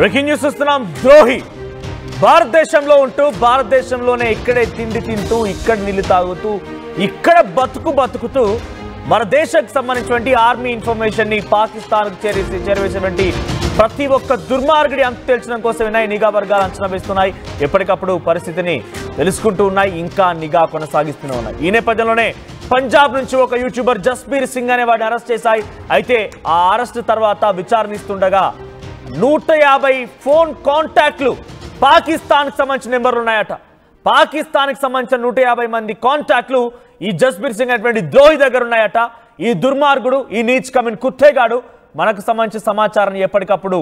Breaking news చూస్తున్నాం. ద్రోహి భారతదేశంలో ఉంటూ భారతదేశంలోనే ఇక్కడే తిండి తింటూ ఇక్కడ నీళ్లు తాగుతూ ఇక్కడ బతుకుతూ మన దేశానికి సంబంధించినటువంటి ఆర్మీ ఇన్ఫర్మేషన్ ని పాకిస్తాన్కు చేరవేసినటువంటి ప్రతి ఒక్క దుర్మార్గుడి అంతు తేల్చడం కోసమైనా నిఘా వర్గాలు అంచనా వేస్తున్నాయి. ఎప్పటికప్పుడు పరిస్థితిని తెలుసుకుంటూ ఉన్నాయి, ఇంకా నిఘా కొనసాగిస్తూనే ఉన్నాయి. ఈ నేపథ్యంలోనే పంజాబ్ నుంచి ఒక యూట్యూబర్ జస్బీర్ సింగ్ అనే వాడిని అరెస్ట్ చేశాయి. అయితే ఆ అరెస్ట్ తర్వాత విచారణిస్తుండగా 150 ఫోన్ కాంటాక్ట్లు పాకిస్తాన్కి సంబంధించిన నెంబర్లు ఉన్నాయట. పాకిస్తాన్కి సంబంధించిన 150 మంది కాంటాక్ట్లు ఈ జస్బీర్ సింగ్ అనేటువంటి ద్రోహి దగ్గర ఉన్నాయట. ఈ దుర్మార్గుడు, ఈ నీచ్ కమిన్ కుత్తేగాడు మనకు సంబంధించిన సమాచారాన్ని ఎప్పటికప్పుడు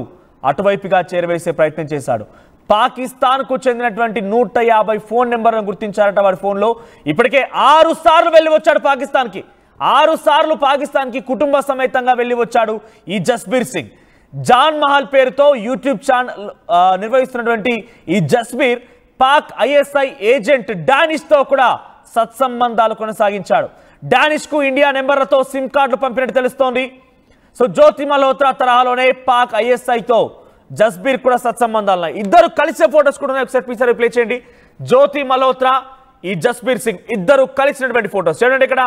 అటువైపుగా చేరవేసే ప్రయత్నం చేశాడు. పాకిస్తాన్కు చెందినటువంటి 150 ఫోన్ నెంబర్లను గుర్తించారట. వాడి ఫోన్లో ఇప్పటికే 6 సార్లు వెళ్ళి వచ్చాడు పాకిస్తాన్కి. 6 సార్లు పాకిస్తాన్కి కుటుంబ సమేతంగా వెళ్ళి వచ్చాడు ఈ జస్బీర్ సింగ్. జాన్ మహల్ పేరుతో యూట్యూబ్ ఛానల్ నిర్వహిస్తున్నటువంటి ఈ జస్బీర్ పాక్ ఐఎస్ఐ ఏజెంట్ డానిష్తో కూడా సత్సంబంధాలు కొనసాగించాడు. డానిష్కు ఇండియా నెంబర్లతో సిమ్ కార్డులు పంపినట్టు తెలుస్తోంది. సో జ్యోతి మల్హోత్రా తరహాలోనే పాక్ ఐఎస్ఐతో జస్బీర్ కూడా సత్సంబంధాలు ఉన్నాయి. ఇద్దరు కలిసే ఫోటోస్ కూడా ఉన్నాయి. ఒకసారి పిక్చర్ ప్లే చేయండి. జ్యోతి మల్హోత్రా, ఈ జస్బీర్ సింగ్ ఇద్దరు కలిసినటువంటి ఫోటోస్ చూడండి. ఇక్కడ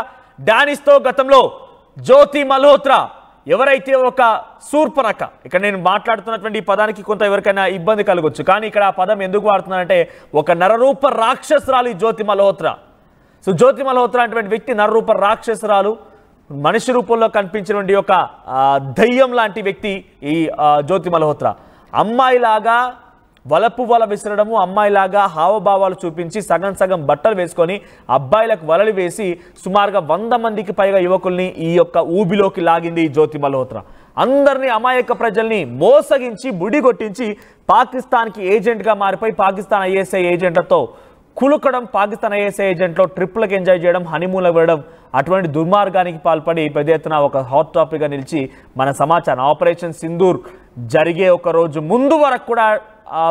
డానిష్తో గతంలో జ్యోతి మల్హోత్రా ఎవరైతే ఒక శూర్పణఖ, ఇక్కడ నేను మాట్లాడుతున్నటువంటి ఈ పదానికి కొంత ఎవరికైనా ఇబ్బంది కలగొచ్చు, కానీ ఇక్కడ ఆ పదం ఎందుకు వాడుతున్నానంటే ఒక నరరూప రాక్షసురాలు ఈ జ్యోతి మల్హోత్రా. సో జ్యోతి మల్హోత్రా అటువంటి వ్యక్తి నరరూప రాక్షసురాలు, మనిషి రూపంలో కనిపించినటువంటి ఒక దయ్యం లాంటి వ్యక్తి ఈ జ్యోతి మల్హోత్రా. అమ్మాయిలాగా వలపు వల విసరడము, అమ్మాయిలాగా హావభావాలు చూపించి సగం బట్టలు వేసుకొని అబ్బాయిలకు వలలు వేసి సుమారుగా 100 మందికి పైగా యువకుల్ని ఈ యొక్క ఊబిలోకి లాగింది ఈ జ్యోతి మల్హోత్రా. అందరినీ అమాయక ప్రజల్ని మోసగించి బుడిగొట్టించి పాకిస్తాన్కి ఏజెంట్గా మారిపోయి పాకిస్తాన్ ఐఎస్ఐ ఏజెంట్లతో కులుకడం, పాకిస్తాన్ ఐఎస్ఐ ఏజెంట్లో ట్రిప్లకు ఎంజాయ్ చేయడం, హనీమూన్లకు వెళ్ళడం, అటువంటి దుర్మార్గానికి పాల్పడి పెద్ద ఎత్తున ఒక హాట్ టాపిక్గా నిలిచి మన సమాచారం ఆపరేషన్ సింధూర్ జరిగే ఒక రోజు ముందు వరకు కూడా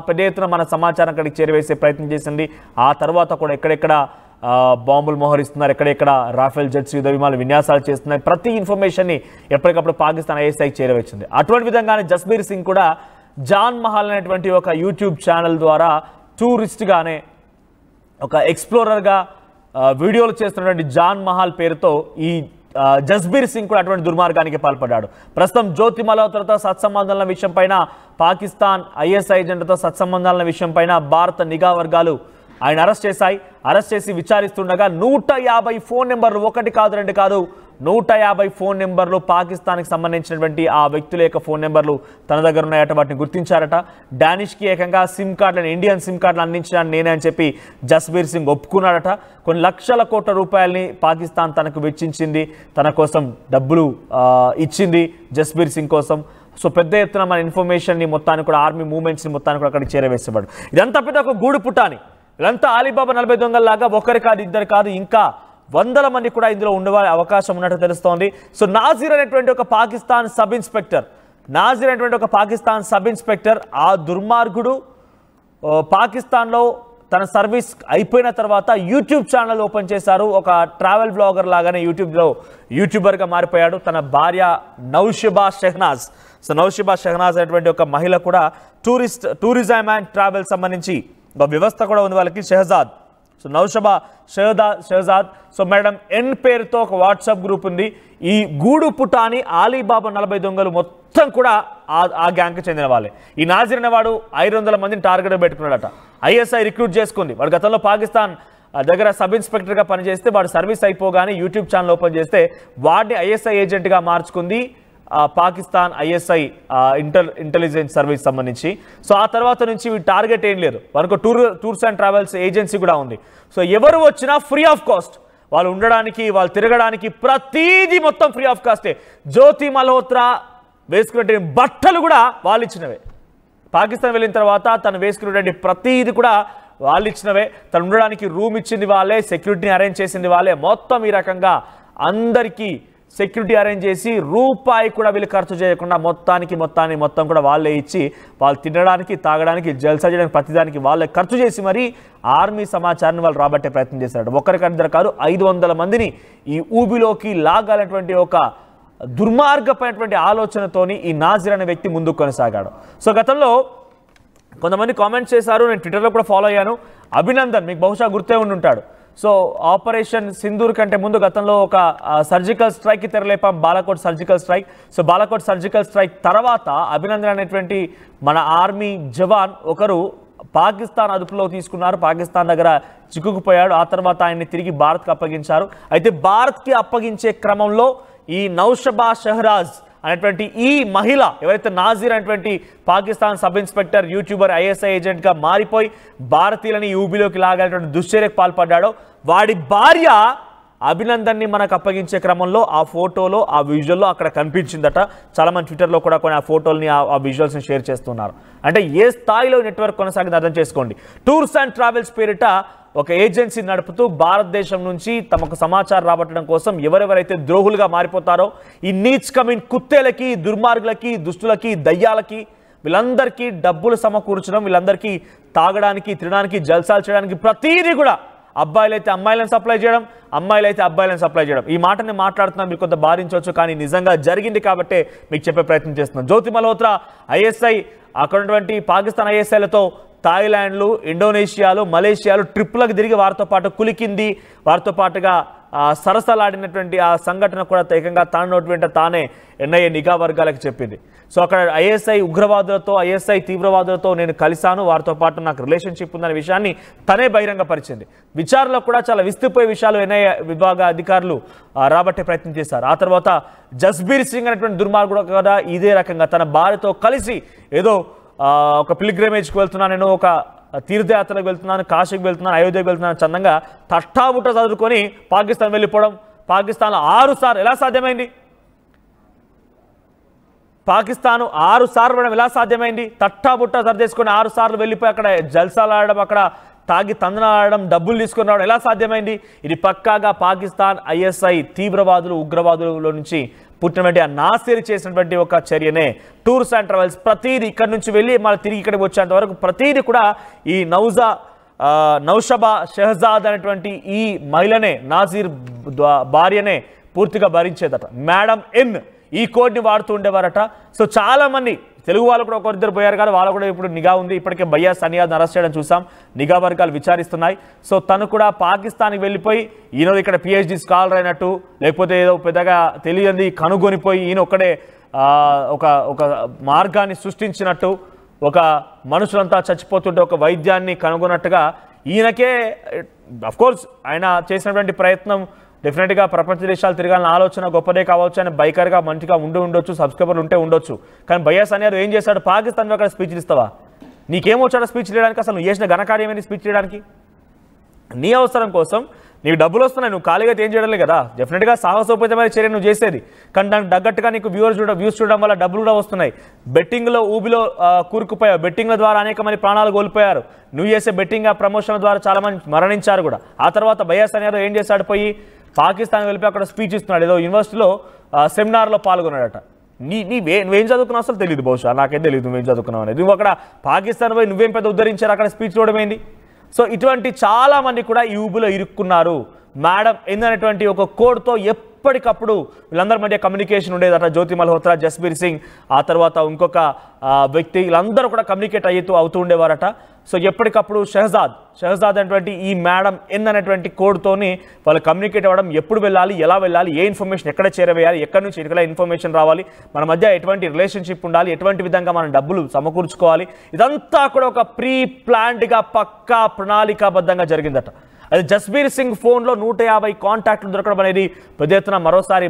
పెద్ద ఎత్తున మన సమాచారం అక్కడికి చేరవేసే ప్రయత్నం చేసింది. ఆ తర్వాత కూడా ఎక్కడెక్కడ బాంబులు మోహరిస్తున్నారు, ఎక్కడెక్కడ రాఫెల్ జెట్స్ యుద్ధ విమానాలు విన్యాసాలు చేస్తున్నాయి, ప్రతి ఇన్ఫర్మేషన్ని ఎప్పటికప్పుడు పాకిస్తాన్ ఐఎస్ఐకి చేరవేసింది. అటువంటి విధంగానే జస్బీర్ సింగ్ కూడా జాన్ మహల్ అనేటువంటి ఒక యూట్యూబ్ ఛానల్ ద్వారా టూరిస్ట్గానే ఒక ఎక్స్ప్లోరర్గా వీడియోలు చేస్తున్నటువంటి జాన్ మహల్ పేరుతో ఈ జస్బీర్ సింగ్ కూడా అటువంటి దుర్మార్గానికి పాల్పడ్డాడు. ప్రస్తుతం జ్యోతి మల్హోత్రాతో సత్సంబంధాల విషయం పైన, పాకిస్తాన్ ఐఎస్ఐ ఏజెంట్తో సత్సంబంధాల విషయం పైన భారత నిఘా వర్గాలు ఆయన అరెస్ట్ చేశాయి. అరెస్ట్ చేసి విచారిస్తుండగా 150 ఫోన్ నెంబర్లు, 1 కాదు 2 కాదు 150 ఫోన్ నెంబర్లు పాకిస్తాన్కి సంబంధించినటువంటి ఆ వ్యక్తుల యొక్క ఫోన్ నెంబర్లు తన దగ్గర ఉన్నాయట. వాటిని గుర్తించారట. డానిష్కి ఏకంగా సిమ్ కార్డులను, ఇండియన్ సిమ్ కార్డులు అందించాను నేనే అని చెప్పి జస్బీర్ సింగ్ ఒప్పుకున్నాడట. కొన్ని లక్షల కోట్ల రూపాయలని పాకిస్తాన్ తనకు వెచ్చించింది, తన కోసం డబ్బులు ఇచ్చింది జస్బీర్ సింగ్ కోసం. సో పెద్ద ఎత్తున మన ఇన్ఫర్మేషన్ని మొత్తాన్ని కూడా, ఆర్మీ మూవ్మెంట్స్ని మొత్తాన్ని కూడా అక్కడికి చేరవేసేవాడు. ఇదంతా పెద్ద ఒక గూడు పుటాని. ఇదంతా అలీబాబా 40 దొంగల్లాగా ఒకరు కాదు, ఇద్దరు కాదు, ఇంకా 100 మంది కూడా ఇందులో ఉండే అవకాశం ఉన్నట్టు తెలుస్తోంది. సో నాజీర్ అనేటువంటి ఒక పాకిస్తాన్ సబ్ ఇన్స్పెక్టర్ ఆ దుర్మార్గుడు పాకిస్తాన్లో తన సర్వీస్ అయిపోయిన తర్వాత యూట్యూబ్ ఛానల్ ఓపెన్ చేశారు. ఒక ట్రావెల్ బ్లాగర్ లాగానే యూట్యూబర్గా మారిపోయాడు. తన భార్య నౌషబా షెహనాజ్. సో నౌషబా షెహనాజ్ అనేటువంటి ఒక మహిళ కూడా టూరిజం అండ్ ట్రావెల్ సంబంధించి ఒక వ్యవస్థ కూడా ఉంది వాళ్ళకి, Shehzad. So Naushaba Shehzad. So madam N పేరుతో ఒక వాట్సాప్ గ్రూప్ ఉంది. ఈ గూడు పుటాని అలీబాబా 40 దొంగలు మొత్తం కూడా ఆ గ్యాంగ్కి చెందిన వాళ్ళే. ఈ నాజీర్ అనేవాడు 500 మందిని టార్గెట్ పెట్టుకున్నాడట. ఐఎస్ఐ రిక్రూట్ చేసుకుంది. వాడు గతంలో పాకిస్తాన్ దగ్గర సబ్ ఇన్స్పెక్టర్గా పనిచేస్తే వాడు సర్వీస్ అయిపోగానే యూట్యూబ్ ఛానల్ ఓపెన్ చేస్తే వాడిని ఐఎస్ఐ ఏజెంట్గా మార్చుకుంది పాకిస్తాన్ ఐఎస్ఐ ఇంటెలిజెన్స్ సర్వీస్ సంబంధించి. సో ఆ తర్వాత నుంచి వీటి టార్గెట్ ఏం లేదు, మనకు టూర్స్ అండ్ ట్రావెల్స్ ఏజెన్సీ కూడా ఉంది. సో ఎవరు వచ్చినా ఫ్రీ ఆఫ్ కాస్ట్, వాళ్ళు ఉండడానికి, వాళ్ళు తిరగడానికి ప్రతీది మొత్తం ఫ్రీ ఆఫ్ కాస్టే. జ్యోతి మల్హోత్రా వేసుకునే బట్టలు కూడా వాళ్ళు ఇచ్చినవే. పాకిస్తాన్ వెళ్ళిన తర్వాత తను వేసుకునేటువంటి ప్రతీది కూడా వాళ్ళు ఇచ్చినవే. తను ఉండడానికి రూమ్ ఇచ్చింది వాళ్ళే, సెక్యూరిటీని అరేంజ్ చేసింది వాళ్ళే. మొత్తం ఈ రకంగా అందరికీ సెక్యూరిటీ అరేంజ్ చేసి రూపాయి కూడా వీళ్ళు ఖర్చు చేయకుండా మొత్తం కూడా వాళ్ళే ఇచ్చి, వాళ్ళు తినడానికి, తాగడానికి, జల్సా చేయడానికి, ప్రతిదానికి వాళ్ళే ఖర్చు చేసి మరి ఆర్మీ సమాచారాన్ని వాళ్ళు రాబట్టే ప్రయత్నం చేశారు. ఒకరికిద్దరు కాదు 500 మందిని ఈ ఊబిలోకి లాగాలనేటువంటి ఒక దుర్మార్గమైనటువంటి ఆలోచనతోని ఈ నాజిర్ అనే వ్యక్తి ముందుకు కొనసాగాడు. సో గతంలో కొంతమంది కామెంట్స్ చేశారు, నేను ట్విట్టర్లో కూడా ఫాలో అయ్యాను. అభినందన్ మీకు బహుశా గుర్తే ఉండుంటాడు. సో ఆపరేషన్ సింధూర్ కంటే ముందు గతంలో ఒక సర్జికల్ స్ట్రైక్కి తెరలేపాం, Balakot surgical strike. So Balakot surgical strike తర్వాత అభినందన్ అనేటువంటి మన ఆర్మీ జవాన్ ఒకరు పాకిస్తాన్ అదుపులో తీసుకున్నారు, పాకిస్తాన్ దగ్గర చిక్కుకుపోయాడు. ఆ తర్వాత ఆయన్ని తిరిగి భారత్కి అప్పగించారు. అయితే భారత్కి అప్పగించే క్రమంలో ఈ నౌషబా షహరాజ్ అనేటువంటి ఈ మహిళ ఎవరైతే నాజీర్ అనేటువంటి Pakistan sub inspector, YouTuber, ISI ఏజెంట్గా మారిపోయి భారతీయులని యూబీలోకి లాగేటువంటి దుశ్చర్యకు పాల్పడ్డాడో వాడి భార్య అభినందన్ని మనకు అప్పగించే క్రమంలో ఆ ఫోటోలో ఆ విజువల్లో అక్కడ కనిపించిందట. చాలామంది ట్విట్టర్లో కూడా కొన్ని ఆ ఫోటోల్ని ఆ విజువల్స్ని షేర్ చేస్తున్నారు. అంటే ఏ స్థాయిలో నెట్వర్క్ కొనసాగింది అర్థం చేసుకోండి. టూర్స్ అండ్ ట్రావెల్స్ పేరిట ఒక ఏజెన్సీ నడుపుతూ భారతదేశం నుంచి తమకు సమాచారం రాబట్టడం కోసం ఎవరెవరైతే ద్రోహులుగా మారిపోతారో ఈ నీచ్ కమిన్ కుత్తేలకి, దుర్మార్గులకి, దుష్టులకి, దయ్యాలకి వీళ్ళందరికీ డబ్బులు సమకూర్చడం, వీళ్ళందరికీ తాగడానికి, తినడానికి, జల్సాలు చేయడానికి ప్రతీది కూడా అబ్బాయిలైతే అమ్మాయిలను సప్లై చేయడం, అమ్మాయిలైతే అబ్బాయిలను సప్లై చేయడం. ఈ మాటని మాట్లాడుతున్నాం, మీరు కొంత భారించవచ్చు, కానీ నిజంగా జరిగింది కాబట్టి మీకు చెప్పే ప్రయత్నం చేస్తున్నాం. జ్యోతి మల్హోత్రా ఐఎస్ఐ అక్కడ ఉన్నటువంటి పాకిస్తాన్ ఐఎస్ఐలతో థాయిలాండ్లు, ఇండోనేషియాలు, మలేషియాలు ట్రిప్పులకు తిరిగి వారితో పాటు కులికింది, వారితో పాటుగా సరసలాడినటువంటి ఆ సంఘటన కూడా ఏకంగా తాను నోటి వెంట తానే ఎన్ఐఏ నిఘా వర్గాలకు చెప్పింది. సో అక్కడ ఐఎస్ఐ ఉగ్రవాదులతో, ఐఎస్ఐ తీవ్రవాదులతో నేను కలిశాను, వారితో పాటు నాకు రిలేషన్షిప్ ఉందనే విషయాన్ని తనే బహిరంగపరిచింది. విచారణలో కూడా చాలా విస్తుపోయే విషయాలు ఎన్ఐఏ విభాగ అధికారులు రాబట్టే ప్రయత్నం చేశారు. ఆ తర్వాత జస్బీర్ సింగ్ అనేటువంటి దుర్మార్గుడు కూడా ఇదే రకంగా తన భార్యతో కలిసి ఏదో ఒక పిల్గ్రిమేజ్కి వెళ్తున్నాను, నేను ఒక తీర్థయాత్రకు వెళ్తున్నాను, కాశీకి వెళ్తున్నాను, అయోధ్యకు వెళ్తున్నాను చందంగా తట్టాబుట్ట చదువుకొని పాకిస్తాన్ వెళ్ళిపోవడం. పాకిస్తాన్లో 6 సార్లు ఎలా సాధ్యమైంది? పాకిస్తాన్ 6 సార్లు వెళ్ళడం ఎలా సాధ్యమైంది? తట్టాబుట్ట సర్దేసుకొని 6 సార్లు వెళ్ళిపోయి అక్కడ జల్సాలు ఆడడం, అక్కడ తాగి తందనాడడం, డబ్బులు తీసుకొని రావడం ఎలా సాధ్యమైంది? ఇది పక్కాగా పాకిస్తాన్ ఐఎస్ఐ తీవ్రవాదులు, ఉగ్రవాదుల నుంచి పుట్టినటువంటి ఆ నాసిర్ చేసినటువంటి ఒక చర్యనే టూర్స్ అండ్ ట్రావెల్స్. ప్రతీది ఇక్కడ నుంచి వెళ్ళి మళ్ళీ తిరిగి ఇక్కడికి వచ్చేంత వరకు ప్రతీది కూడా ఈ నౌషబా షెహజాద్ అనేటువంటి ఈ మహిళనే, నాజీర్ భార్యనే పూర్తిగా భరించేదట. మేడం ఎన్ ఈ కోడ్ని వాడుతూ ఉండేవారట. సో చాలామంది తెలుగు వాళ్ళు కూడా ఒకరిద్దరు పోయారు, కానీ వాళ్ళు కూడా ఇప్పుడు నిఘా ఉంది. ఇప్పటికే భయ్యా సనియాద్ని అరెస్ట్ చేయడం చూసాం, నిఘా వర్గాలు విచారిస్తున్నాయి. సో తను కూడా పాకిస్తాన్కి వెళ్ళిపోయి ఈయన ఇక్కడ పిహెచ్డి స్కాలర్ అయినట్టు, లేకపోతే ఏదో పెద్దగా తెలియని కనుగొనిపోయి ఈయన ఒక్కడే ఒక మార్గాన్ని సృష్టించినట్టు, ఒక మనుషులంతా చచ్చిపోతుంటే ఒక వైద్యాన్ని కనుగొన్నట్టుగా ఈయనకే అఫ్కోర్స్ ఆయన చేసినటువంటి ప్రయత్నం డెఫినెట్గా ప్రపంచ దేశాలు తిరగాలని ఆలోచన గొప్పదే కావచ్చు, ఆయన బైకర్గా మంచిగా ఉండొచ్చు, సబ్స్క్రైబర్లు ఉండొచ్చు. కానీ భయ్యా సనియార్ ఏం చేశాడు? పాకిస్తాన్లో అక్కడ స్పీచ్ ఇస్తావా? నీకేమొచ్చాడు స్పీచ్ చేయడానికి? అసలు నువ్వు చేసిన ఘనకార్యమేంటి స్పీచ్ చేయడానికి? నీ అవసరం కోసం నీకు డబ్బులు వస్తున్నాయి, నువ్వు ఖాళీగా ఏం చేయడం లేదు కదా. డెఫినెట్గా సాహసోపేతమైన చర్య నువ్వు చేసేది, కానీ దానికి తగ్గట్టుగా నీకు వ్యూస్ చూడడం వల్ల డబ్బులు కూడా వస్తున్నాయి. బెట్టింగ్లో ఊబిలో కూరుకుపోయావు, బెట్టింగ్ల ద్వారా అనేక మంది ప్రాణాలు కోల్పోయారు. నువ్వు చేసే బెట్టింగ్ ప్రమోషన్ల ద్వారా చాలా మంది మరణించారు కూడా. ఆ తర్వాత భయ్యా సనియార్ ఏం చేశాడు? పోయి పాకిస్తాన్ వెళ్ళిపోయి అక్కడ స్పీచ్ ఇస్తున్నాడు, ఏదో యూనివర్సిటీలో సెమినార్లో పాల్గొన్నాడట. నువ్వేం చదువుకున్నావు అసలు తెలియదు, బహుశా నాకైతే తెలియదు నువ్వేం చదువుకున్నావు అనేది. నువ్వు అక్కడ పాకిస్తాన్ పోయి నువ్వేం పెద్ద ఉద్ధరించారు అక్కడ స్పీచ్ చూడమైంది. సో ఇటువంటి చాలామంది కూడా ఈ ఊబిలో ఇరుక్కున్నారు. మేడం ఏందనేటువంటి ఒక కోడ్తో ఎప్పటికప్పుడు వీళ్ళందరి మధ్య కమ్యూనికేషన్ ఉండేదట. జ్యోతి మల్హోత్రా, జస్బీర్ సింగ్, ఆ తర్వాత ఇంకొక వ్యక్తి, వీళ్ళందరూ కూడా కమ్యూనికేట్ అవుతూ ఉండేవారట. సో ఎప్పటికప్పుడు షెహజాద్ అనేటువంటి ఈ మేడం ఎన్ అనేటువంటి కోడ్తోని వాళ్ళు కమ్యూనికేట్ అవ్వడం, ఎప్పుడు వెళ్ళాలి, ఎలా వెళ్ళాలి, ఏ ఇన్ఫర్మేషన్ ఎక్కడ చేరవేయాలి, ఎక్కడి నుంచి ఎక్కడ ఇన్ఫర్మేషన్ రావాలి, మన మధ్య ఎటువంటి రిలేషన్షిప్ ఉండాలి, ఎటువంటి విధంగా మనం డబ్బులు సమకూర్చుకోవాలి, ఇదంతా కూడా ఒక ప్రీ ప్లాన్డ్గా పక్కా ప్రణాళికాబద్ధంగా జరిగిందట. అది జస్బీర్ సింగ్ ఫోన్లో 150 కాంటాక్ట్లు దొరకడం అనేది పెద్ద ఎత్తున మరోసారి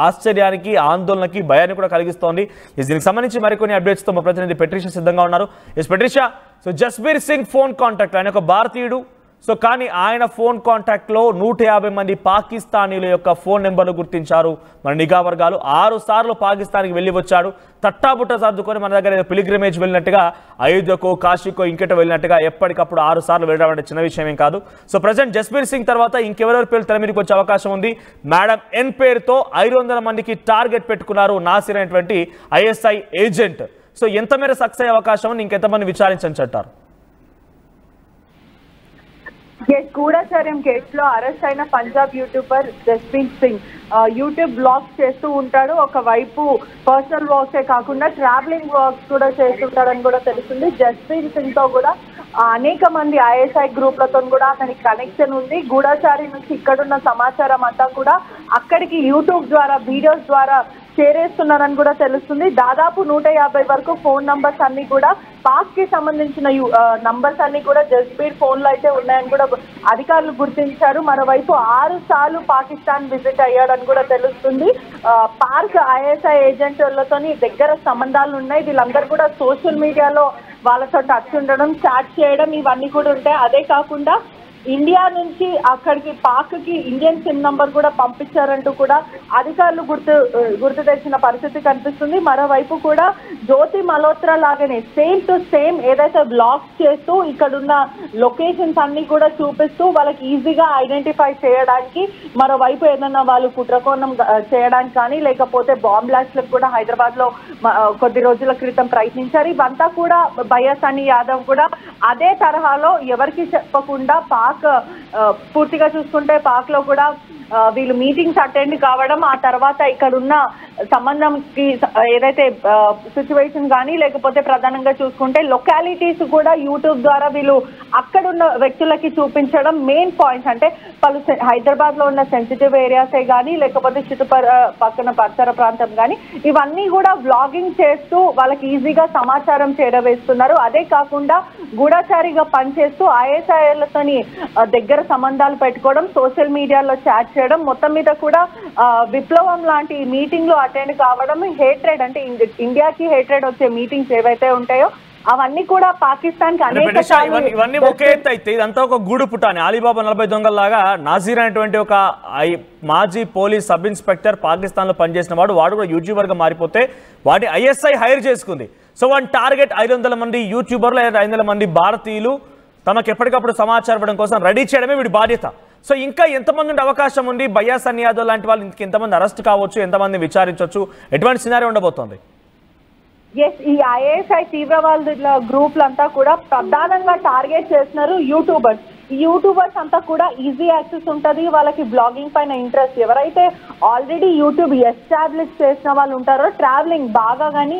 ఆశ్చర్యానికి, ఆందోళనకి, భయాన్ని కూడా కలిగిస్తోంది. దీనికి సంబంధించి మరికొన్ని అప్డేట్స్తో మా ప్రతినిధి పెట్రిషా సిద్ధంగా ఉన్నారు. Patricia, so Jasbir Singh phone contact, ఆయన ఒక భారతీయుడు. సో కానీ ఆయన ఫోన్ కాంటాక్ట్లో 150 మంది పాకిస్తానీల యొక్క ఫోన్ నెంబర్లు గుర్తించారు మన నిఘా వర్గాలు. 6 సార్లు పాకిస్తాన్కి వెళ్ళి వచ్చాడు. తట్టాబుట్ట సర్దుకొని మన దగ్గర పిలిగ్రిమేజ్ వెళ్ళినట్టుగా, అయోధ్యకో, కాశీకో, ఇంకెటో వెళ్ళినట్టుగా ఎప్పటికప్పుడు 6 సార్లు వెళ్ళడం అంటే చిన్న విషయం ఏం కాదు. సో ప్రజెంట్ జస్బీర్ సింగ్ తర్వాత ఇంకెవరెవరి పేరు తెర మీదకి వచ్చే అవకాశం ఉంది? మేడం ఎన్ పేరుతో 500 మందికి టార్గెట్ పెట్టుకున్నారు నాసిర్ అనేటువంటి ఐఎస్ఐ ఏజెంట్. సో ఎంత మేర సక్సెస్ అయ్యే అవకాశం ఉంది, ఇంకెంతమంది విచారించని చెప్తారు? గూఢచర్యం కేసులో అరెస్ట్ అయిన Punjab YouTuber Jaspreet Singh YouTube blogs చేస్తూ ఉంటాడు. ఒకవైపు పర్సనల్ బ్లాగ్సే కాకుండా ట్రావెలింగ్ బ్లాగ్స్ కూడా చేస్తుంటాడని కూడా తెలుస్తుంది. జస్ప్రీత్ సింగ్ తో కూడా అనేక మంది ఐఎస్ఐ గ్రూప్లతో కూడా అతనికి కనెక్షన్ ఉంది. గూఢచారి నుంచి ఇక్కడున్న సమాచారం అంతా కూడా అక్కడికి యూట్యూబ్ ద్వారా వీడియోస్ ద్వారా చేరేస్తున్నారని కూడా తెలుస్తుంది. దాదాపు 150 వరకు ఫోన్ నంబర్స్ అన్ని కూడా పాక్ కి సంబంధించిన నంబర్స్ అన్ని కూడా జస్బీర్ ఫోన్ లో అయితే ఉన్నాయని కూడా అధికారులు గుర్తించారు. మరోవైపు 6 సార్లు పాకిస్తాన్ విజిట్ అయ్యాడని కూడా తెలుస్తుంది. పాక్ ఐఎస్ఐ ఏజెంట్లతోని దగ్గర సంబంధాలు ఉన్నాయి. వీళ్ళందరూ కూడా సోషల్ మీడియాలో వాళ్ళతో టచ్ ఉండడం, చాట్ చేయడం ఇవన్నీ కూడా ఉంటాయి. అదే కాకుండా ఇండియా నుంచి అక్కడికి పాక్ కి ఇండియన్ సిమ్ నంబర్ కూడా పంపించారంటూ కూడా అధికారులు గుర్తు తెచ్చిన పరిస్థితి కనిపిస్తుంది. మరోవైపు కూడా జ్యోతి మల్హోత్రా లాగానే సేమ్ టు సేమ్ ఏదైతే బ్లాగ్స్ చేస్తూ ఇక్కడున్న లొకేషన్స్ అన్ని కూడా చూపిస్తూ వాళ్ళకి ఈజీగా ఐడెంటిఫై చేయడానికి, మరోవైపు ఏదన్నా వాళ్ళు కుట్రకోణం చేయడానికి కానీ లేకపోతే బాంబ్ బ్లాస్ట్లకు కూడా హైదరాబాద్ లో కొద్ది రోజుల క్రితం ప్రయత్నించారు. ఇవంతా కూడా బయాసాని యాదవ్ కూడా అదే తరహాలో ఎవరికి చెప్పకుండా పాక్ పూర్తిగా చూసుకుంటే పాక్ లో కూడా వీళ్ళు మీటింగ్స్ అటెండ్ కావడం, ఆ తర్వాత ఇక్కడ ఉన్న సంబంధంకి ఏదైతే సిచ్యువేషన్ కానీ లేకపోతే ప్రధానంగా చూసుకుంటే లొకాలిటీస్ కూడా యూట్యూబ్ ద్వారా వీళ్ళు అక్కడున్న వ్యక్తులకి చూపించడం మెయిన్ పాయింట్స్. అంటే పలు హైదరాబాద్ లో ఉన్న సెన్సిటివ్ ఏరియాసే కానీ లేకపోతే పక్కన పరిసర ప్రాంతం కానీ ఇవన్నీ కూడా వ్లాగింగ్ చేస్తూ వాళ్ళకి ఈజీగా సమాచారం చేరవేస్తున్నారు. అదే కాకుండా గూఢచారిగా పనిచేస్తూ ఐఎస్ఐలతోని దగ్గర సంబంధాలు పెట్టుకోవడం, సోషల్ మీడియాలో చాట్ చేయడం, మొత్తం మీద కూడా విప్లవం లాంటి మీటింగ్ లో అటెండ్ కావడం, హేట్రెడ్ అంటే ఇండియాకి హేట్రెడ్ వచ్చే మీటింగ్స్ ఏవైతే ఉంటాయో అవన్నీ కూడా పాకిస్తాన్ ఇవన్నీ ఒకే ఎత్తు అయితే ఇదంతా ఒక గూడు పుటాని అలీబాబా 40 దొంగల్లాగా నాజీర్ అనేటువంటి ఒక మాజీ పోలీస్ సబ్ ఇన్స్పెక్టర్ పాకిస్తాన్ లో పనిచేసిన వాడు కూడా యూట్యూబర్ గా మారిపోతే వాడి ఐఎస్ఐ హైర్ చేసుకుంది. సో వాడి టార్గెట్ 500 మంది యూట్యూబర్లు లేదా 500 మంది భారతీయులు తమకు ఎప్పటికప్పుడు సమాచారం ఇవ్వడం కోసం రెడీ చేయడమే వీడి బాధ్యత. సో ఇంకా ఎంతమంది ఉండే అవకాశం ఉంది? బయాసాని యాదవ్ లాంటి వాళ్ళు ఎంతమంది అరెస్ట్ కావచ్చు, ఎంతమంది విచారించవచ్చు, ఎటువంటి సినారీ ఉండబోతోంది? ఈ ఐఎస్ఐ తీవ్రవాదుల గ్రూప్లంతా కూడా ప్రధానంగా టార్గెట్ చేస్తున్నారు యూట్యూబర్స్. ఈ యూట్యూబర్స్ అంతా కూడా ఈజీ యాక్సెస్ ఉంటుంది, వాళ్ళకి బ్లాగింగ్ పైన ఇంట్రెస్ట్. ఎవరైతే ఆల్రెడీ యూట్యూబ్ ఎస్టాబ్లిష్ చేసిన వాళ్ళు ఉంటారో ట్రావెలింగ్ బాగా కానీ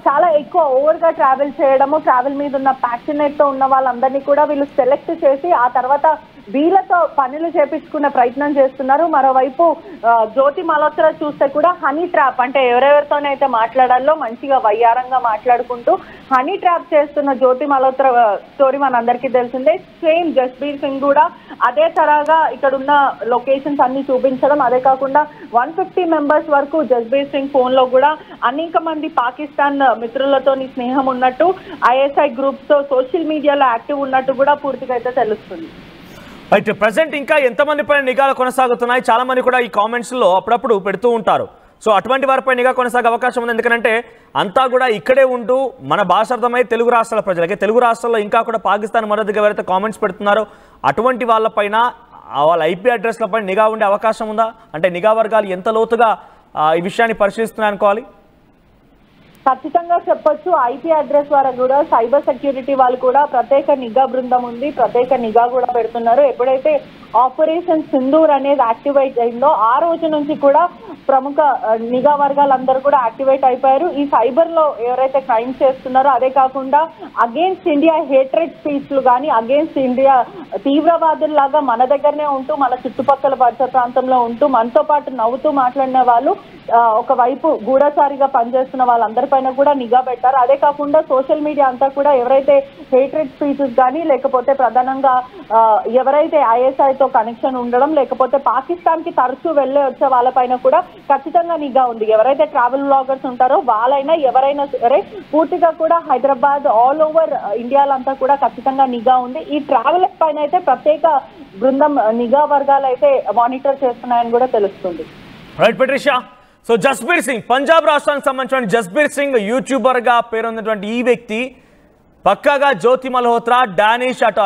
చాలా ఎక్కువ ఓవర్గా ట్రావెల్ చేయడము, ట్రావెల్ మీద ఉన్న ప్యాషనేట్తో ఉన్న వాళ్ళందరినీ కూడా వీళ్ళు సెలెక్ట్ చేసి ఆ తర్వాత వీళ్ళతో పనులు చేపించుకునే ప్రయత్నం చేస్తున్నారు. మరోవైపు జ్యోతి మల్హోత్రా చూస్తే కూడా హనీ ట్రాప్ అంటే ఎవరెవరితోనైతే మాట్లాడాలో మంచిగా వయ్యారంగా మాట్లాడుకుంటూ హనీ ట్రాప్ చేస్తున్న జ్యోతి మల్హోత్రా స్టోరీ మనందరికీ తెలిసిందే. సేమ్ జస్బీర్ సింగ్ కూడా అదే తరహాగా ఇక్కడ ఉన్న లొకేషన్స్ అన్ని చూపించడం, అదే కాకుండా 150 మెంబర్స్ వరకు జస్బీర్ సింగ్ ఫోన్ లో కూడా అనేక మంది పాకిస్తాన్ మిత్రులతోని స్నేహం ఉన్నట్టు, ఐఎస్ఐ గ్రూప్స్ తో సోషల్ మీడియాలో యాక్టివ్ ఉన్నట్టు కూడా పూర్తిగా అయితే తెలుస్తుంది. రైట్, ప్రజెంట్ ఇంకా ఎంతమంది పైన నిఘాలు కొనసాగుతున్నాయి? చాలా మంది కూడా ఈ కామెంట్స్ లో అప్పుడప్పుడు పెడుతూ ఉంటారు. సో అటువంటి వారిపై నిఘా కొనసాగే అవకాశం ఉంది. ఎందుకంటే అంతా కూడా ఇక్కడే ఉంటూ మన భాష అర్థమై తెలుగు రాష్ట్రాల ప్రజలకి, తెలుగు రాష్ట్రాల్లో ఇంకా కూడా పాకిస్తాన్ మద్దతుగా ఎవరైతే కామెంట్స్ పెడుతున్నారో అటువంటి వాళ్ళపైన వాళ్ళ ఐపీ అడ్రస్లపై నిఘా ఉండే అవకాశం ఉందా? అంటే నిఘా వర్గాలు ఎంత లోతుగా ఈ విషయాన్ని పరిశీలిస్తున్నాయి అనుకోవాలి? ఖచ్చితంగా చెప్పొచ్చు. ఐపీ అడ్రస్ ద్వారా కూడా సైబర్ సెక్యూరిటీ వాళ్ళు కూడా ప్రత్యేక నిఘా బృందం ఉంది, ప్రత్యేక నిఘా కూడా పెడుతున్నారు. ఎప్పుడైతే ఆపరేషన్ సింధూర్ అనేది యాక్టివేట్ అయిందో ఆ రోజు నుంచి కూడా ప్రముఖ నిఘా వర్గాలందరూ కూడా యాక్టివేట్ అయిపోయారు. ఈ సైబర్ లో ఎవరైతే క్రైమ్స్ చేస్తున్నారో అదే కాకుండా అగేన్స్ట్ ఇండియా హేట్రెడ్ స్పీచ్లు కానీ అగేన్స్ట్ ఇండియా తీవ్రవాదుల్లాగా మన దగ్గరనే ఉంటూ మన చుట్టుపక్కల పరిసర ప్రాంతంలో ఉంటూ మనతో పాటు నవ్వుతూ మాట్లాడిన వాళ్ళు ఒకవైపు గూఢచారిగా పనిచేస్తున్న వాళ్ళందరిపైన కూడా నిఘా పెట్టారు. అదే కాకుండా సోషల్ మీడియా అంతా కూడా ఎవరైతే హేట్రెడ్ స్పీచెస్ కానీ లేకపోతే ప్రధానంగా ఎవరైతే ఐఎస్ఐతో కనెక్షన్ ఉండడం లేకపోతే పాకిస్తాన్ కి తరచూ వెళ్ళే వచ్చే వాళ్ళపైన కూడా ఖచ్చితంగా నిఘా ఉంది. ఎవరైతే ట్రావెల్ బ్లాగర్స్ ఉంటారో వాళ్ళైనా ఎవరైనా సరే పూర్తిగా కూడా హైదరాబాద్ ఆల్ ఓవర్ ఇండియాలో అంతా కూడా ఖచ్చితంగా నిఘా ఉంది. ఈ ట్రావెల్ పైన అయితే ప్రత్యేక బృందం నిఘా వర్గాలు అయితే మానిటర్ చేస్తున్నాయని కూడా తెలుస్తుంది. రైట్ పెట్రిషా, సో జస్బీర్ సింగ్ పంజాబ్ రాష్ట్రానికి సంబంధించిన జస్బీర్ సింగ్ యూట్యూబర్ గా పేరొందినటువంటి ఈ వ్యక్తి పక్కాగా జ్యోతి మల్హోత్రా, డానిష్ అటు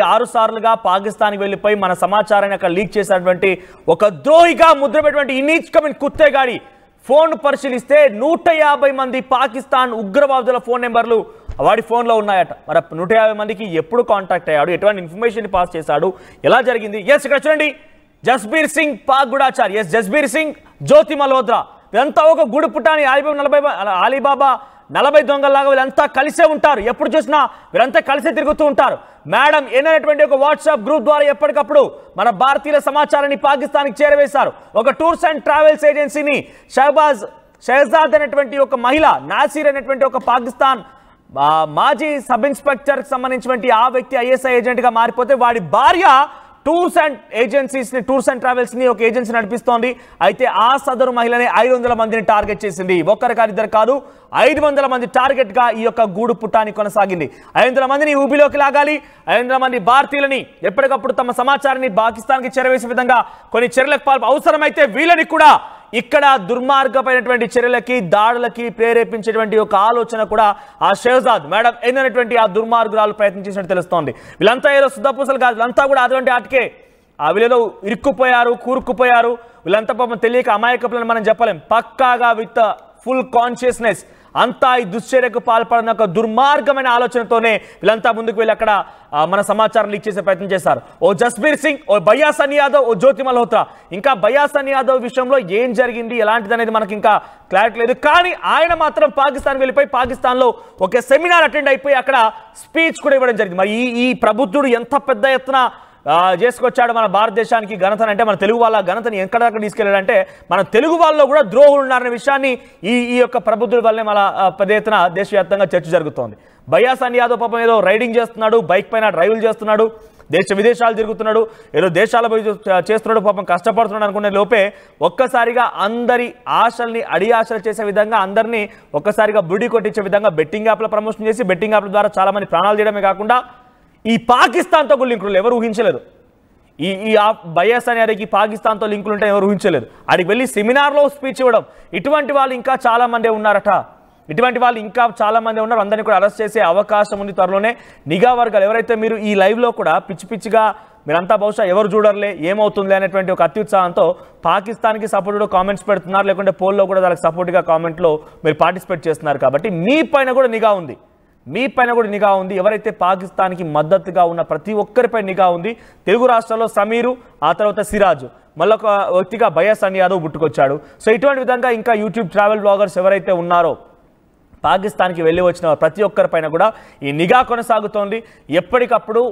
6 సార్లుగా పాకిస్తాన్కి వెళ్ళిపోయి మన సమాచారాన్ని అక్కడ లీక్ చేసినటువంటి ఒక ద్రోహిగా ముద్రపెట్టినటువంటి ఇనీచ్ కమిన్ కుత్తేగాడి ఫోన్ పరిశీలిస్తే 150 మంది పాకిస్తాన్ ఉగ్రవాదుల ఫోన్ నెంబర్లు వాడి ఫోన్లో ఉన్నాయట. మరి 150 మందికి ఎప్పుడు కాంటాక్ట్ అయ్యాడు, ఎటువంటి ఇన్ఫర్మేషన్ పాస్ చేశాడు, ఎలా జరిగింది? ఎస్, ఇక్కడ చూడండి, జస్బీర్ సింగ్ పాక్ గూఢాచారి, ఎస్ జస్బీర్ సింగ్, జ్యోతి మల్హోత్రా, వీళ్ళంతా ఒక గూడు పుట్టాని అలీబాబా 40 దొంగల్లాగా వీళ్ళంతా కలిసే ఉంటారు. ఎప్పుడు చూసినా వీళ్ళంతా కలిసే తిరుగుతూ ఉంటారు. మేడం అనేటువంటి ఒక వాట్సాప్ గ్రూప్ ద్వారా ఎప్పటికప్పుడు మన భారతీయుల సమాచారాన్ని పాకిస్తాన్కి చేరవేశారు. ఒక టూర్స్ అండ్ ట్రావెల్స్ ఏజెన్సీని షహజాద్ అనేటువంటి ఒక మహిళ, నాసిర్ అనేటువంటి ఒక పాకిస్తాన్ మాజీ సబ్ ఇన్స్పెక్టర్కి సంబంధించినటువంటి ఆ వ్యక్తి ఐఎస్ఐ ఏజెంట్గా మారిపోతే వాడి భార్య టూర్స్ అండ్ ట్రావెల్స్ ని ఒక ఏజెన్సీ నడిపిస్తోంది. అయితే ఆ సదరు మహిళని 500 మందిని టార్గెట్ చేసింది. ఒక్కరు కాదు, ఇద్దరు కాదు, 500 మంది టార్గెట్ గా ఈ యొక్క గూడు పుట్టాన్ని కొనసాగింది. 500 మందిని ఊబిలోకి లాగాలి, 500 మంది భారతీయులని ఎప్పటికప్పుడు తమ సమాచారాన్ని పాకిస్తాన్కి చేరవేసే విధంగా కొన్ని చర్యలకు అవసరమైతే వీళ్ళని కూడా ఇక్కడ దుర్మార్గమైనటువంటి చర్యలకి, దాడులకి ప్రేరేపించేటువంటి ఒక ఆలోచన కూడా ఆ షహజాద్ మేడం ఏంటనేటువంటి ఆ దుర్మార్గురాలు ప్రయత్నం చేసినట్టు తెలుస్తోంది. వీళ్ళంతా ఏదో శుద్ధపూసలు కాదు, వీళ్ళంతా కూడా అటువంటి ఆటకే వీళ్ళేదో ఇరుక్కుపోయారు, కూరుకుపోయారు. వీళ్ళంతా పాపం తెలియక అమాయకపులని మనం చెప్పలేం. పక్కాగా విత్ ఫుల్ కాన్షియస్నెస్ అంతా ఈ దుశ్చర్యకు పాల్పడిన ఒక దుర్మార్గమైన ఆలోచనతోనే వీళ్ళంతా ముందుకు వెళ్ళి అక్కడ మన సమాచారం లీక్ చేసే ప్రయత్నం చేశారు. ఓ జస్బీర్ సింగ్, ఓ బయాసన్ యాదవ్, ఓ జ్యోతి మల్హోత్రా. ఇంకా బయాసన్ యాదవ్ విషయంలో ఏం జరిగింది, ఎలాంటిది అనేది మనకి ఇంకా క్లారిటీ లేదు. కానీ ఆయన మాత్రం పాకిస్తాన్ వెళ్ళిపోయి పాకిస్తాన్లో ఒక సెమినార్ అటెండ్ అయిపోయి అక్కడ స్పీచ్ కూడా ఇవ్వడం జరిగింది. మరి ఈ ప్రబుద్ధుడు ఎంత పెద్ద ఎత్తున చేసుకొచ్చాడు మన భారతదేశానికి ఘనతను, అంటే మన తెలుగు వాళ్ళ ఘనతని ఎక్కడక్కడ తీసుకెళ్ళాడంటే మన తెలుగు వాళ్ళలో కూడా ద్రోహులు ఉన్నారనే విషయాన్ని ఈ యొక్క ప్రబుద్ధుడి వల్లే మన పెద్ద ఎత్తున దేశవ్యాప్తంగా చర్చ జరుగుతోంది. బయాసన్ యాదవ్ పాపం ఏదో రైడింగ్ చేస్తున్నాడు, బైక్ పైన డ్రైవ్లు చేస్తున్నాడు, దేశ విదేశాలు తిరుగుతున్నాడు, ఏదో దేశాల పోయి చేస్తున్నాడు, పాపం కష్టపడుతున్నాడు అనుకునే లోపే ఒక్కసారిగా అందరి ఆశల్ని అడియాశలు చేసే విధంగా, అందరినీ ఒక్కసారిగా బుడి కొట్టించే విధంగా బెట్టింగ్ యాప్ల ప్రమోషన్ చేసి బెట్టింగ్ యాప్ల ద్వారా చాలా మంది ప్రాణాలు చేయడమే కాకుండా ఈ పాకిస్తాన్తో కూడా లింకులు ఎవరు ఊహించలేదు. ఈ బయాసన్ యాదవ్కి పాకిస్తాన్తో లింకులు ఉంటాయి ఎవరు ఊహించలేదు. అడికి వెళ్ళి సెమినార్లో స్పీచ్ ఇవ్వడం, ఇటువంటి వాళ్ళు ఇంకా చాలా మందే ఉన్నారట. ఇటువంటి వాళ్ళు ఇంకా చాలా మంది ఉన్నారు. అందరినీ కూడా అరెస్ట్ చేసే అవకాశం ఉంది త్వరలోనే. నిఘా వర్గాలు ఎవరైతే మీరు ఈ లైవ్లో కూడా పిచ్చి పిచ్చిగా మీరంతా బహుశా ఎవరు చూడర్లే ఏమవుతుందిలే అనేటువంటి ఒక అత్యుత్సాహంతో పాకిస్తాన్కి సపోర్ట్గా కామెంట్స్ పెడుతున్నారు, లేకుంటే పోల్లో కూడా దానికి సపోర్ట్గా కామెంట్లో మీరు పార్టిసిపేట్ చేస్తున్నారు. కాబట్టి మీ పైన కూడా నిఘా ఉంది, మీ పైన కూడా నిఘా ఉంది. ఎవరైతే పాకిస్తాన్కి మద్దతుగా ఉన్న ప్రతి ఒక్కరిపై నిఘా ఉంది. తెలుగు రాష్ట్రాల్లో సమీరు, ఆ తర్వాత సిరాజ్, మళ్ళొక వ్యక్తిగా బయాసన్ యాదవ్ పుట్టుకొచ్చాడు. సో ఇటువంటి విధంగా ఇంకా యూట్యూబ్ ట్రావెల్ బ్లాగర్స్ ఎవరైతే ఉన్నారో పాకిస్తాన్కి వెళ్ళి వచ్చిన ప్రతి ఒక్కరిపైన కూడా ఈ నిఘా కొనసాగుతోంది. ఎప్పటికప్పుడు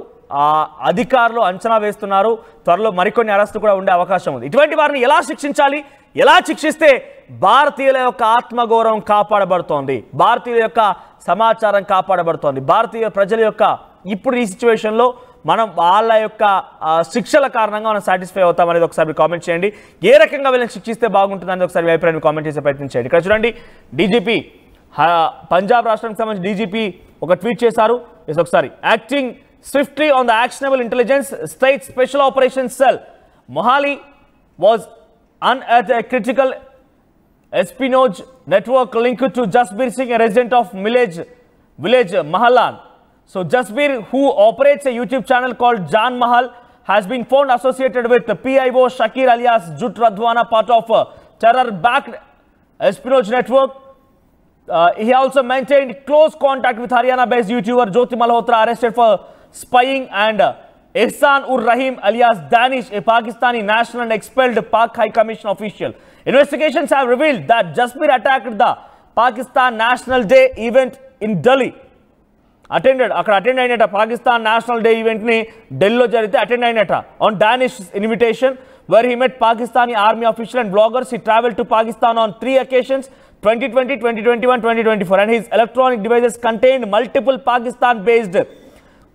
అధికారులు అంచనా వేస్తున్నారు. త్వరలో మరికొన్ని అరెస్టు కూడా ఉండే అవకాశం ఉంది. ఇటువంటి వారిని ఎలా శిక్షించాలి, ఎలా శిక్షిస్తే భారతీయుల యొక్క ఆత్మగౌరవం కాపాడబడుతోంది, భారతీయుల యొక్క సమాచారం కాపాడబడుతోంది, భారతీయ ప్రజల యొక్క ఇప్పుడు ఈ సిచ్యువేషన్లో మనం వాళ్ళ యొక్క శిక్షల కారణంగా మనం సాటిస్ఫై అవుతాం అనేది ఒకసారి కామెంట్ చేయండి. ఏ రకంగా వీళ్ళని శిక్షిస్తే బాగుంటుంది అనేది ఒకసారి అభిప్రాయాన్ని కామెంట్ చేసే ప్రయత్నం చేయండి. ఇక్కడ చూడండి, డీజీపీ పంజాబ్ రాష్ట్రానికి సంబంధించి డీజీపీ ఒక ట్వీట్ చేశారు. ఒకసారి acting swiftly on the actionable intelligence state special operation cell Mohali was unearthed a critical espionage network linked to Jasbir Singh, a resident of village Mahalan. So Jasbir, who operates a YouTube channel called Jan Mahal, has been found associated with the PIO Shakir alias Jut Radwana, part of a terror-backed espionage network. He also maintained close contact with Haryana-based YouTuber Jyoti Malhotra, arrested for spying, and Ihsan ur Rahim alias Danish, a Pakistani national and expelled Pak High Commission official. Investigations have revealed that Jasbir attacked the Pakistan National Day event in Delhi. Attend అయినట Pakistan national day event ని ఢిల్లీలో జరిగితే attend అయినట on Danish invitation, where he met Pakistani army officials and bloggers. He traveled to Pakistan on 3 occasions, 2020, 2021, 2024, and his electronic devices contained multiple Pakistan-based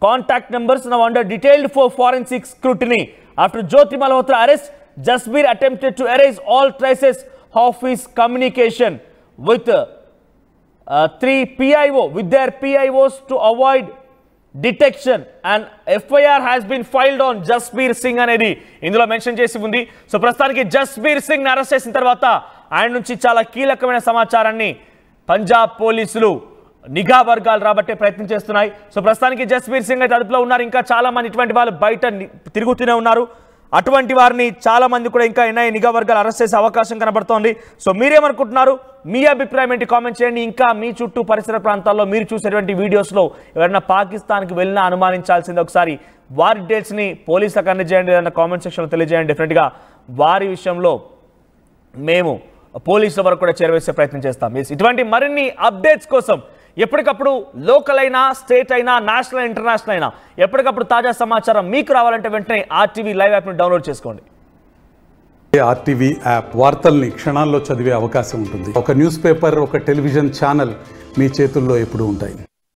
contact numbers now under detailed forensic scrutiny. After Jyoti Malhotra arrest, Jasbir attempted to erase all traces of his communication with their PIOs to avoid detection, and FIR has been filed on Jasbir Singh అనేది ఇందులో mention చేసి ఉంది. So ప్రస్తుతానికి Jasbir Singh arrest చేసిన తర్వాత ఆయన నుంచి చాలా కీలకమైన సమాచారాన్ని పంజాబ్ పోలీసులు నిఘా వర్గాలు రాబట్టే ప్రయత్నం చేస్తున్నాయి. సో ప్రస్తుతానికి జస్బీర్ సింగ్ అయితే అదుపులో ఉన్నారు. ఇంకా చాలా మంది ఇటువంటి వాళ్ళు బయట తిరుగుతూనే ఉన్నారు. అటువంటి వారిని చాలా మంది కూడా ఇంకా ఎన్ఐఏ నిఘా వర్గాలు అరెస్ట్ చేసే అవకాశం కనబడుతోంది. సో మీరేమనుకుంటున్నారు? మీ అభిప్రాయం ఏంటి? కామెంట్ చేయండి. ఇంకా మీ చుట్టూ పరిసర ప్రాంతాల్లో మీరు చూసేటువంటి వీడియోస్లో ఎవరైనా పాకిస్తాన్కి వెళ్ళినా అనుమానించాల్సింది ఒకసారి వారి డీటెయిల్స్ని పోలీసులకు అందజేయండి, ఏదైనా కామెంట్ సెక్షన్లో తెలియజేయండి. డెఫినెట్గా వారి విషయంలో మేము పోలీసుల వరకు కూడా చేరవేసే ప్రయత్నం చేస్తాం. ఇటువంటి మరిన్ని అప్డేట్స్ కోసం ఎప్పటికప్పుడు లోకల్ అయినా, స్టేట్ అయినా, నేషనల్, ఇంటర్నేషనల్ అయినా ఎప్పటికప్పుడు తాజా సమాచారం మీకు రావాలంటే వెంటనే ఆర్టీవీ లైవ్ యాప్ని డౌన్లోడ్ చేసుకోండి. ఆర్టీవీ యాప్ వార్తల్ని క్షణాల్లో చదివే అవకాశం ఉంటుంది. ఒక న్యూస్ పేపర్, ఒక టెలివిజన్ ఛానల్ మీ చేతుల్లో ఎప్పుడూ ఉంటాయి.